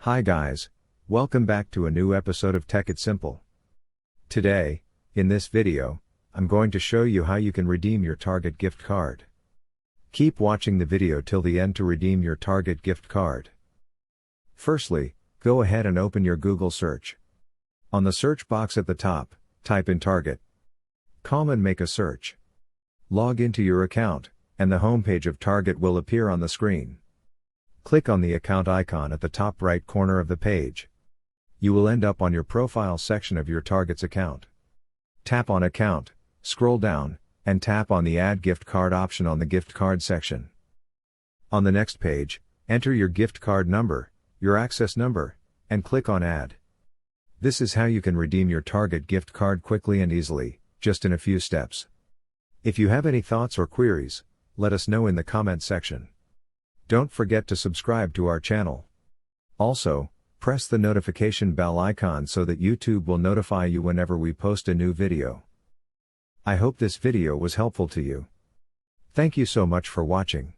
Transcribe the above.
Hi guys, welcome back to a new episode of Tech It Simple. Today, in this video, I'm going to show you how you can redeem your Target gift card. Keep watching the video till the end to redeem your Target gift card. Firstly, go ahead and open your Google search. On the search box at the top, type in Target. And make a search. Log into your account, and the homepage of Target will appear on the screen. Click on the account icon at the top right corner of the page. You will end up on your profile section of your Target's account. Tap on Account, scroll down, and tap on the Add Gift Card option on the gift card section. On the next page, enter your gift card number, your access number, and click on Add. This is how you can redeem your Target gift card quickly and easily, just in a few steps. If you have any thoughts or queries, let us know in the comment section. Don't forget to subscribe to our channel. Also, press the notification bell icon so that YouTube will notify you whenever we post a new video. I hope this video was helpful to you. Thank you so much for watching.